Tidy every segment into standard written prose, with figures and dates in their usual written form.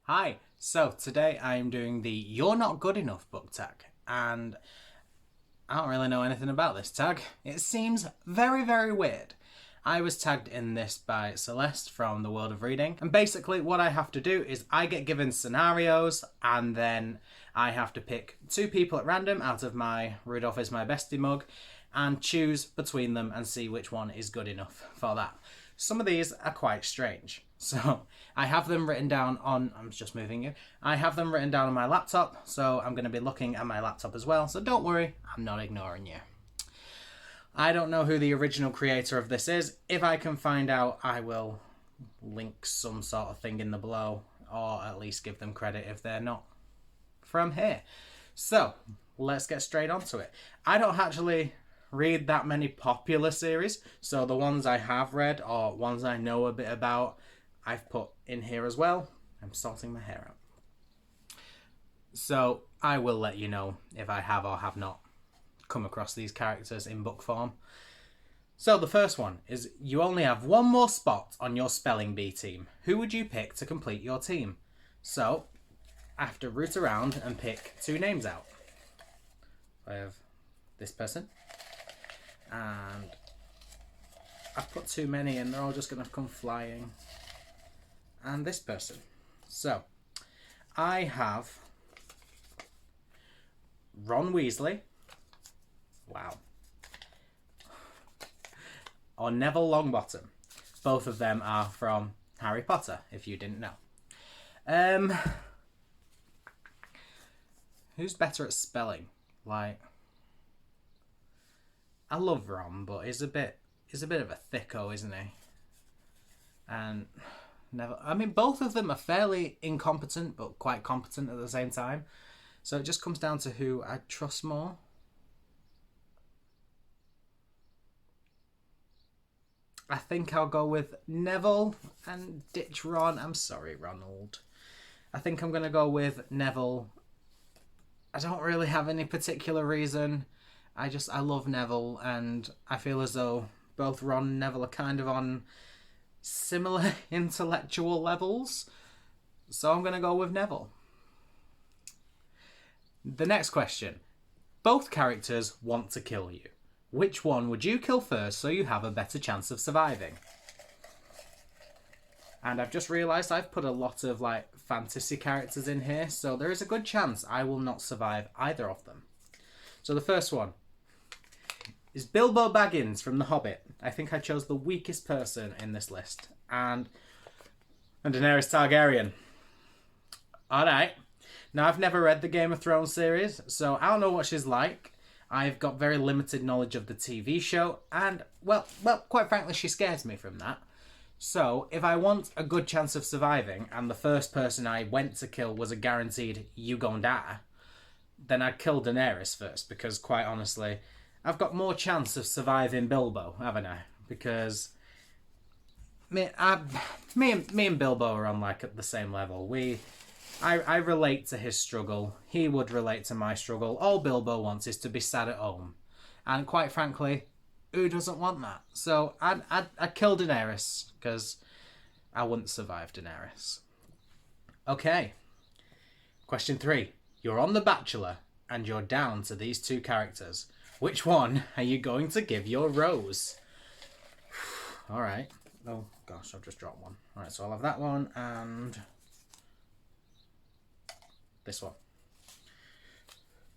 Hi, so today I'm doing the You're Not Good Enough book tag, and I don't really know anything about this tag. It seems very, very weird. I was tagged in this by Celeste from the World of Reading, and basically what I have to do is I get given scenarios, and then I have to pick two people at random out of my Rudolph is my bestie mug, and choose between them and see which one is good enough for that. Some of these are quite strange. So I have them written down on, I'm just moving you. I have them written down on my laptop, so I'm going to be looking at my laptop as well. So don't worry, I'm not ignoring you. I don't know who the original creator of this is. If I can find out, I will link some sort of thing in the below, or at least give them credit if they're not from here. So let's get straight onto it. I don't actually read that many popular series, so the ones I have read or ones I know a bit about, I've put in here as well. I'm sorting my hair out. So I will let you know if I have or have not come across these characters in book form. So the first one is you only have one more spot on your spelling bee team. Who would you pick to complete your team? So I have to root around and pick two names out. I have this person, and I've put too many and they're all just going to come flying. And this person. So I have Ron Weasley. Wow. Or Neville Longbottom. Both of them are from Harry Potter, if you didn't know. Who's better at spelling? Like, I love Ron, but he's a bit of a thicko, isn't he? And Neville, I mean, both of them are fairly incompetent, but quite competent at the same time. So it just comes down to who I trust more. I think I'll go with Neville and ditch Ron. I'm sorry, Ronald. I think I'm going to go with Neville. I don't really have any particular reason. I love Neville, and I feel as though both Ron and Neville are kind of on similar intellectual levels. So I'm going to go with Neville. The next question. Both characters want to kill you. Which one would you kill first so you have a better chance of surviving? And I've just realised I've put a lot of fantasy characters in here, so there is a good chance I will not survive either of them. So the first one is Bilbo Baggins from The Hobbit. I think I chose the weakest person in this list. And Daenerys Targaryen. Alright. Now, I've never read the Game of Thrones series, so I don't know what she's like. I've got very limited knowledge of the TV show, and, well, quite frankly, she scares me from that. So, if I want a good chance of surviving, and the first person I went to kill was a guaranteed you gon' die, then I'd kill Daenerys first, because, quite honestly, I've got more chance of surviving Bilbo, haven't I? Because me and Bilbo are on at the same level. I relate to his struggle. He would relate to my struggle. All Bilbo wants is to be sad at home. And quite frankly, who doesn't want that? So I'd kill Daenerys, because I wouldn't survive Daenerys. Okay. Question 3. You're on The Bachelor, and you're down to these two characters. Which one are you going to give your rose? Alright. Oh, gosh, I've just dropped one. Alright, so I'll have that one, and this one.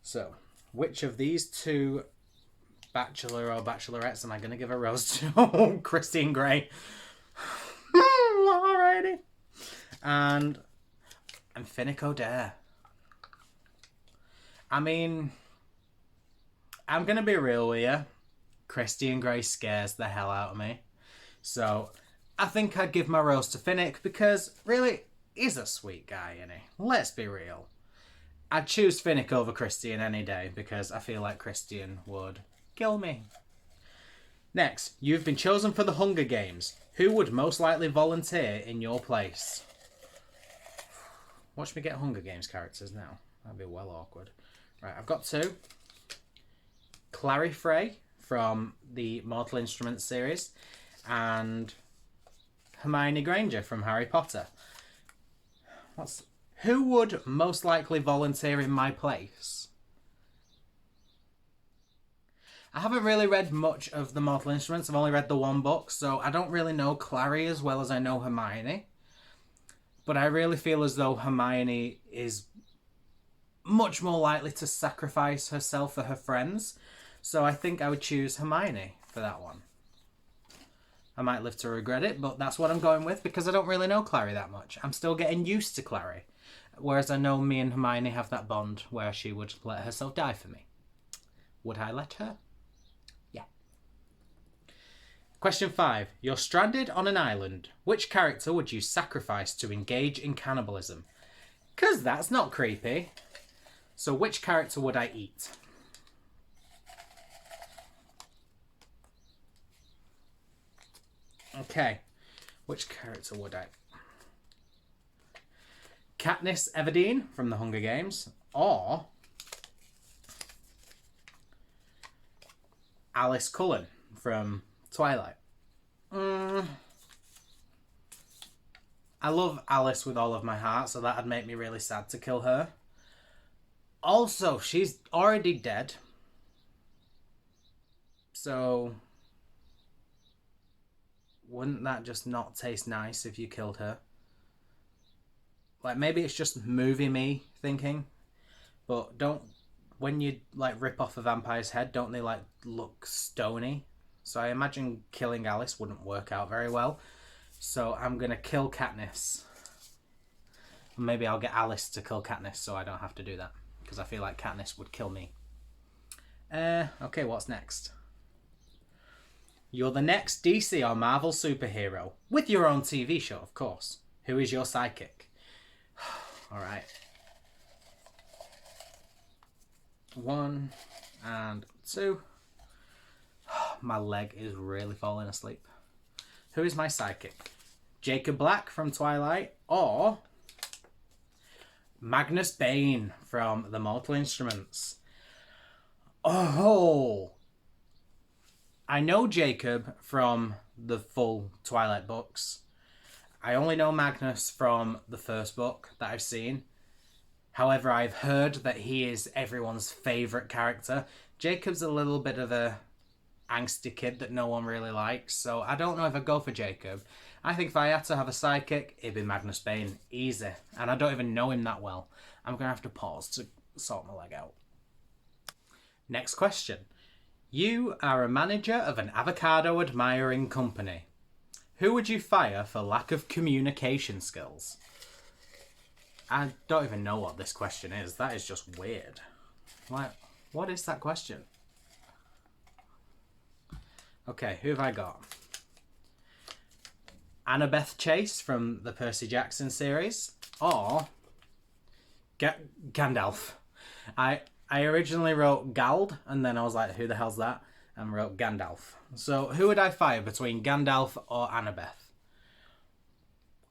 So, which of these two bachelor or bachelorettes am I going to give a rose to? Oh, Christian Grey. Alrighty. And Finnick Odair. I mean, I'm going to be real with you. Christian Grey scares the hell out of me. So, I think I'd give my rose to Finnick because, really, he's a sweet guy, isn't he? Let's be real. I'd choose Finnick over Christian any day because I feel like Christian would kill me. Next, you've been chosen for the Hunger Games. Who would most likely volunteer in your place? Watch me get Hunger Games characters now. That'd be well awkward. Right, I've got two. Clary Frey from the Mortal Instruments series and Hermione Granger from Harry Potter. Who would most likely volunteer in my place? I haven't really read much of the Mortal Instruments. I've only read the one book, so I don't really know Clary as well as I know Hermione. But I really feel as though Hermione is much more likely to sacrifice herself for her friends. So I think I would choose Hermione for that one. I might live to regret it, but that's what I'm going with because I don't really know Clary that much. I'm still getting used to Clary. Whereas I know me and Hermione have that bond where she would let herself die for me. Would I let her? Yeah. Question 5. You're stranded on an island. Which character would you sacrifice to engage in cannibalism? Because that's not creepy. So which character would I eat? Okay. Which character would I? Katniss Everdeen from the Hunger Games, or Alice Cullen from Twilight. I love Alice with all of my heart, so that'd make me really sad to kill her. Also, she's already dead. So, wouldn't that just not taste nice if you killed her? Like, maybe it's just movie me thinking, but when you, like, rip off a vampire's head, don't they, like, look stony? So I imagine killing Alice wouldn't work out very well. So I'm going to kill Katniss. Maybe I'll get Alice to kill Katniss so I don't have to do that, because I feel like Katniss would kill me. Okay, what's next? You're the next DC or Marvel superhero, with your own TV show, of course. Who is your sidekick? Alright. 1 and 2. My leg is really falling asleep. Who is my sidekick? Jacob Black from Twilight, or Magnus Bane from the Mortal Instruments? Oh! I know Jacob from the full Twilight books. I only know Magnus from the first book that I've seen. However, I've heard that he is everyone's favourite character. Jacob's a little bit of a angsty kid that no one really likes, so I don't know if I'd go for Jacob. I think if I had to have a sidekick, it'd be Magnus Bane. Easy. And I don't even know him that well. I'm going to have to pause to sort my leg out. Next question. You are a manager of an avocado admiring company. Who would you fire for lack of communication skills? I don't even know what this question is. That is just weird. Like, what is that question? Okay, who have I got? Annabeth Chase from the Percy Jackson series, or Gandalf. I originally wrote Gald, and then I was like, who the hell's that? And wrote Gandalf. So who would I fire between Gandalf or Annabeth?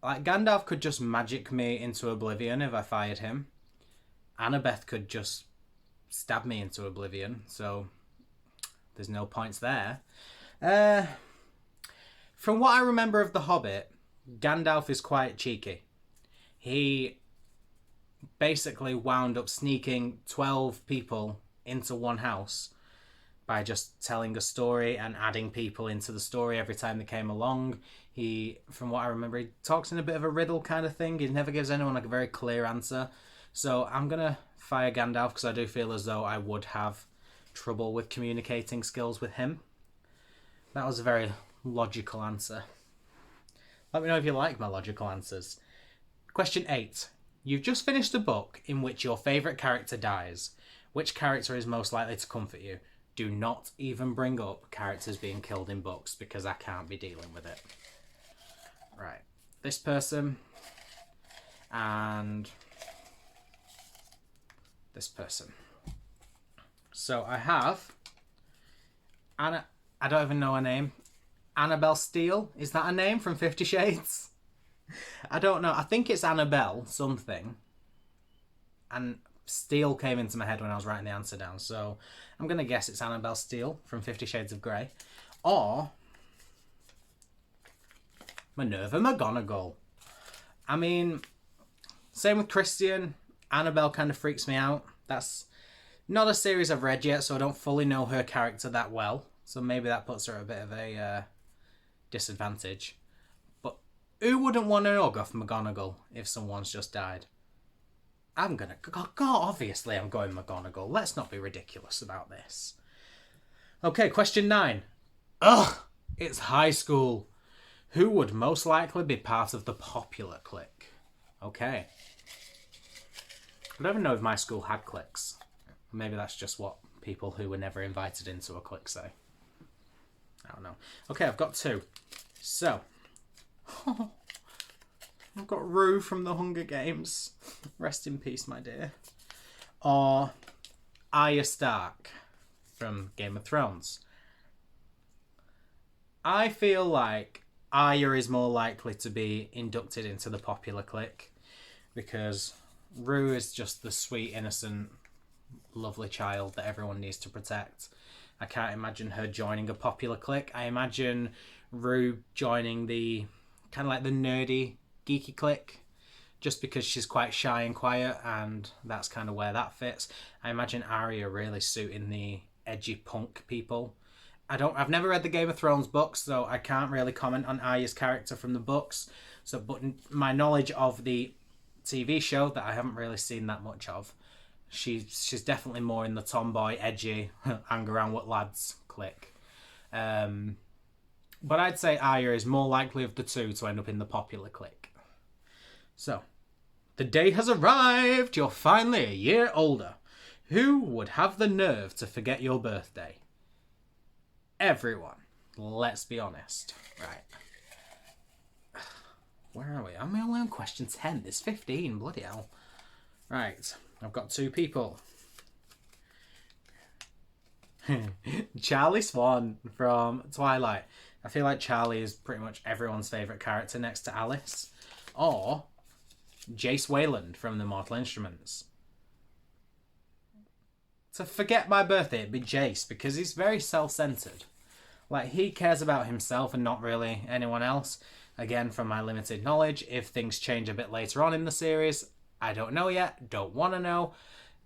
Like, Gandalf could just magic me into oblivion if I fired him. Annabeth could just stab me into oblivion, so there's no points there. From what I remember of The Hobbit, Gandalf is quite cheeky. He basically wound up sneaking 12 people into one house by just telling a story and adding people into the story every time they came along. He, from what I remember, he talks in a bit of a riddle kind of thing. He never gives anyone like a very clear answer. So I'm going to fire Gandalf because I do feel as though I would have trouble with communicating skills with him. That was a very logical answer. Let me know if you like my logical answers. Question 8. You've just finished a book in which your favourite character dies. Which character is most likely to comfort you? Do not even bring up characters being killed in books because I can't be dealing with it. Right. This person and this person. So I have Anna. I don't even know her name. Annabelle Steele. Is that a name from 50 Shades? I don't know. I think it's Annabelle something. And Steele came into my head when I was writing the answer down. So I'm going to guess it's Annabelle Steele from 50 Shades of Grey. Or Minerva McGonagall. I mean, Same with Christian. Annabelle kind of freaks me out. That's not a series I've read yet, so I don't fully know her character that well. So maybe that puts her at a bit of a disadvantage. But who wouldn't want to know Goth McGonagall if someone's just died? I'm going to... God, obviously I'm going McGonagall. Let's not be ridiculous about this. Okay, question 9. Ugh! It's high school. Who would most likely be part of the popular clique? Okay. I don't even know if my school had cliques. Maybe that's just what people who were never invited into a clique say. I don't know. Okay, I've got 2. So, I've got Rue from the Hunger Games. Rest in peace, my dear. Or Arya Stark from Game of Thrones. I feel like Arya is more likely to be inducted into the popular clique because Rue is just the sweet, innocent, lovely child that everyone needs to protect. I can't imagine her joining a popular clique. I imagine Rue joining the kind of like the nerdy, geeky clique just because she's quite shy and quiet, and that's kind of where that fits. I imagine Arya really suiting the edgy punk people. I've never read the Game of Thrones books, so I can't really comment on Arya's character from the books. So, but my knowledge of the TV show that I haven't really seen that much of, she's definitely more in the tomboy, edgy, hang around with lads clique. But I'd say Arya is more likely of the two to end up in the popular clique. So, the day has arrived. You're finally a year older. Who would have the nerve to forget your birthday? Everyone. Let's be honest. Right. Where are we? I'm only on question 10. There's 15. Bloody hell. Right. I've got 2 people. Charlie Swan from Twilight. I feel like Charlie is pretty much everyone's favourite character next to Alice. Or Jace Wayland from The Mortal Instruments. To forget my birthday, it'd be Jace, because he's very self-centered. Like, he cares about himself and not really anyone else. Again, from my limited knowledge, if things change a bit later on in the series, I don't know yet, don't want to know.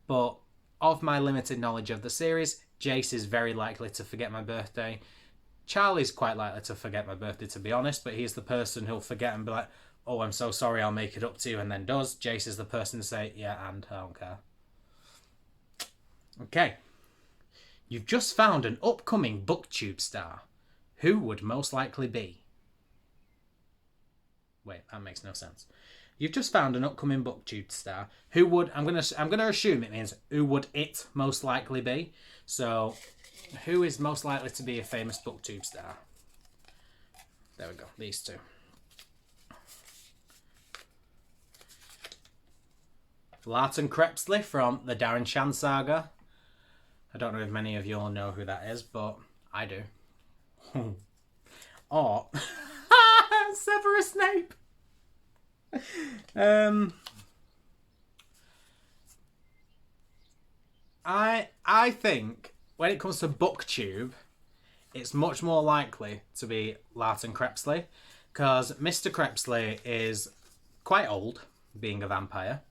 But of my limited knowledge of the series, Jace is very likely to forget my birthday. Charlie's quite likely to forget my birthday, to be honest, but he's the person who'll forget and be like, oh, I'm so sorry, I'll make it up to you, and then does. Jace is the person to say, yeah, and I don't care. Okay. You've just found an upcoming BookTube star. Who would most likely be? Wait, that makes no sense. You've just found an upcoming BookTube star. Who would... I'm gonna assume it means who would it most likely be. So, who is most likely to be a famous BookTube star? There we go. These 2. Larton Crepsley from the Darren Shan saga. I don't know if many of you all know who that is, but I do. Or Severus Snape. I think when it comes to BookTube, it's much more likely to be Larton Crepsley, because Mr. Crepsley is quite old, being a vampire,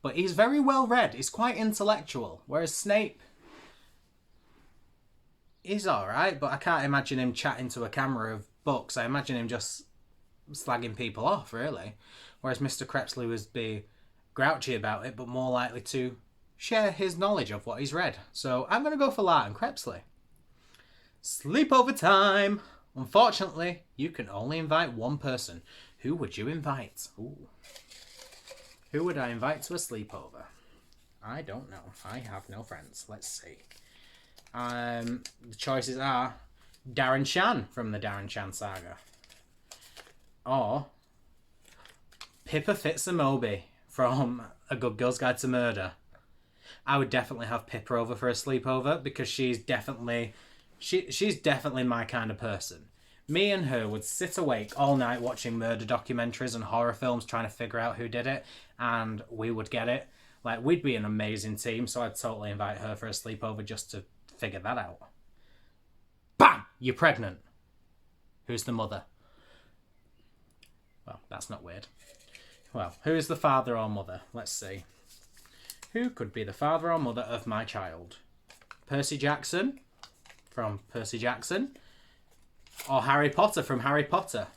but he's very well read. He's quite intellectual, whereas Snape, he's alright, but I can't imagine him chatting to a camera of books. I imagine him just slagging people off, really. Whereas Mr. Crepsley would be grouchy about it, but more likely to share his knowledge of what he's read. So I'm going to go for Larton Crepsley. Sleepover time! Unfortunately, you can only invite one person. Who would you invite? Ooh. Who would I invite to a sleepover? I don't know. I have no friends. Let's see. The choices are Darren Shan from the Darren Shan saga, or Pippa Fitz-Amobi from A Good Girl's Guide to Murder. I would definitely have Pippa over for a sleepover because she's definitely my kind of person. Me and her would sit awake all night watching murder documentaries and horror films trying to figure out who did it, and we would get it. Like, we'd be an amazing team, so I'd totally invite her for a sleepover just to figure that out. Bam! You're pregnant. Who's the mother? Well, that's not weird. Well, who is the father or mother? Let's see. Who could be the father or mother of my child? Percy Jackson from Percy Jackson, or Harry Potter from Harry Potter?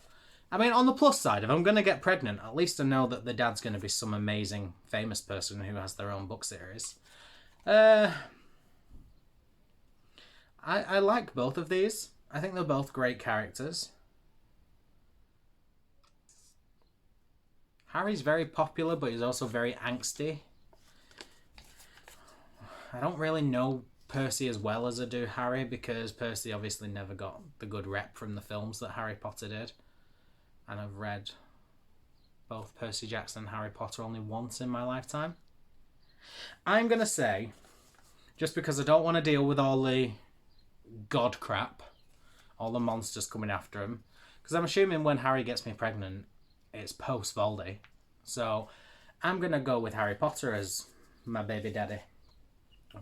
I mean, on the plus side, if I'm going to get pregnant, at least I know that the dad's going to be some amazing, famous person who has their own book series. I like both of these. I think they're both great characters. Harry's very popular, but he's also very angsty. I don't really know Percy as well as I do Harry, because Percy obviously never got the good rep from the films that Harry Potter did. And I've read both Percy Jackson and Harry Potter only once in my lifetime. I'm going to say, just because I don't want to deal with all the god crap, all the monsters coming after him, because I'm assuming when Harry gets me pregnant, it's post-Voldy. So I'm going to go with Harry Potter as my baby daddy.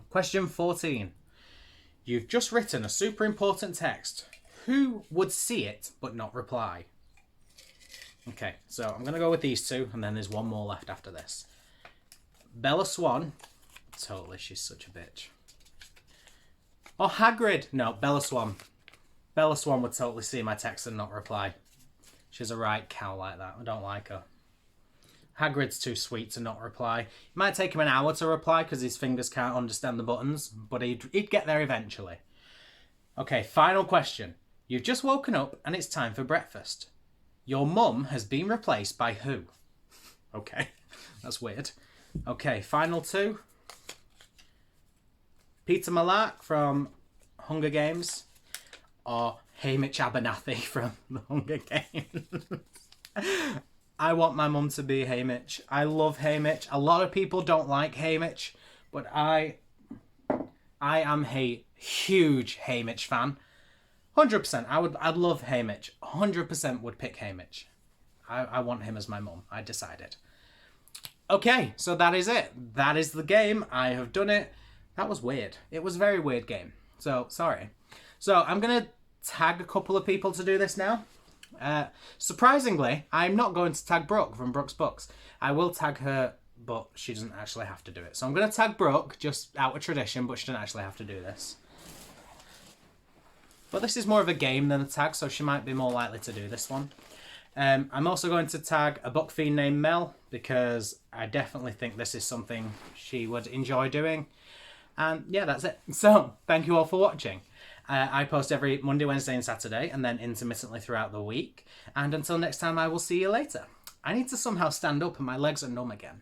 Question 14. You've just written a super important text. Who would see it but not reply? Okay, so I'm going to go with these two, and then there's one more left after this. Bella Swan. Totally, she's such a bitch. Or Hagrid. No, Bella Swan. Bella Swan would totally see my text and not reply. She's a right cow like that. I don't like her. Hagrid's too sweet to not reply. It might take him an hour to reply because his fingers can't understand the buttons, but he'd get there eventually. Okay, final question. You've just woken up and it's time for breakfast. Your mum has been replaced by who? Okay, that's weird. Okay, final two. Peter Malark from Hunger Games, or Haymitch Abernathy from the Hunger Games. I want my mum to be Haymitch. I love Haymitch. A lot of people don't like Haymitch, but I am a huge Haymitch fan. 100%. I'd love Haymitch. 100% would pick Haymitch. I want him as my mum. I decided. Okay, so that is it. That is the game. I have done it. That was weird. It was a very weird game. So, sorry. So, I'm going to tag a couple of people to do this now. Surprisingly, I'm not going to tag Brooke from Brooke's Books. I will tag her, but she doesn't actually have to do it. So I'm going to tag Brooke, just out of tradition, but she doesn't actually have to do this. But this is more of a game than a tag, so she might be more likely to do this one. I'm also going to tag a book fiend named Mel, because I definitely think this is something she would enjoy doing. And yeah, that's it. So, thank you all for watching. I post every Monday, Wednesday and Saturday, and then intermittently throughout the week. And until next time, I will see you later. I need to somehow stand up and my legs are numb again.